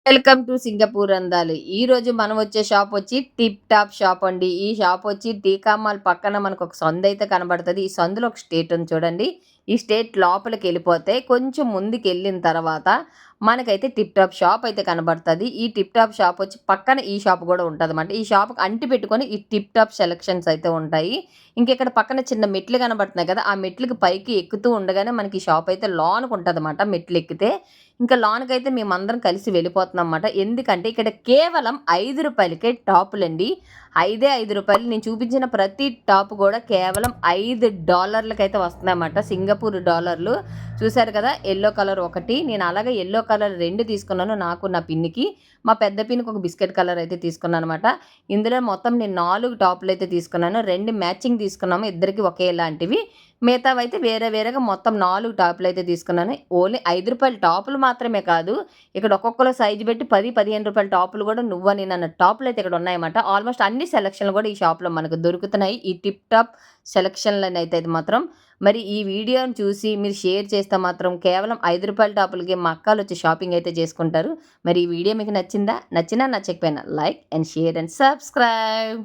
Welcome to Singapore అందాలు. ఈరోజు మనం వచ్చే షాప్ వచ్చి టిప్ టాప్ షాప్ అండి. ఈ షాప్ వచ్చి టీకా మాల్ పక్కన మనకొక సందయితే కనబడతది. ఈ సందులో ఒక స్టేట్ ఉంది చూడండి. ఈ స్టేట్ లోపలికెళ్ళిపోతే కొంచెం ముందుకెళ్ళిన తర్వాత మనకైతే టిప్ టాప్ షాప్ అయితే కనబడతది. ఈ టిప్ టాప్ షాప్ వచ్చి పక్కన ఈ షాప్ గూడా ఉంటదన్నమాట. ఈ షాప్‌కి అంటి పెట్టుకొని ఈ టిప్ టాప్ సెలక్షన్స్ అయితే ఉంటాయి. ఇంకిక్కడ పక్కన చిన్న మెట్లు కనబడుతున్నాయి కదా! ఆ మెట్లకి పైకి ఎక్కుతూ ఉండగానే మనకి ఈ షాప్ అయితే లోనకుంటదన్నమాట మెట్లెక్కితే. ఇంకా లోనకైతే మేమందరం కలిసి వెళ్ళిపోతున్నాంమాట. ఎందుకంటే ఇక్కడ కేవలం రూ. 5కే టాపులండి. రూ. 5 నేను చూపించిన ప్రతి టాప్ గూడా కేవలం $5కైతే వస్తున్నాయన్నమాట. సింగపూర్ డాలర్లు. చూసారు కదా! యెల్లో కలర్ ఒకటి. నేను అలాగే యెల్లో కలర్ 2 తీసుకున్నాను. నాకు, నా పిన్నికి. మా పెద్ద పిన్నికి ఒక బిస్కెట్ కలర్ అయితే తీసుకున్నానన్నమాట. ఇందులో మొత్తం నేను 4 టాపులయితే తీసుకున్నాను. 2 మ్యాచింగ్ తీసుకున్నాము. ఇద్దరికీ ఒకేలాంటివి. మిగతావైతే వేరే వేరేగా మొత్తం 4 టాపులయితే తీసుకున్నాను. ఓన్లీ రూ. 5 టాపులు మాత్రమే కాదు, ఇక్కడ ఒక్కొక్కళ్ళు సైజ్ బెట్టి రూ. 10, రూ. 15 టాపులు గూడా నువ్వా నేనన్న టాపులయితే ఇక్కడ ఉన్నాయన్నమాట. ఆల్‌మోస్ట్ అన్ని సెలక్షన్‌లు గూడా ఈ షాప్‌లో మనకు దొరుకుతున్నాయి. ఈ టిప్ టాప్ సెలక్షన్‌లనైతే మాత్రం. మరి ఈ వీడియోని చూసి మీరు షేర్ చేస్తే మాత్రం కేవలం రూ. 5 టాపులకి మా అక్కాలొచ్చి షాపింగ్ అయితే చేసుకుంటారు. మరి ఈ వీడియో మీకు నచ్చిందా? నచ్చినా, నచ్చకపోయినా like and share and subscribe.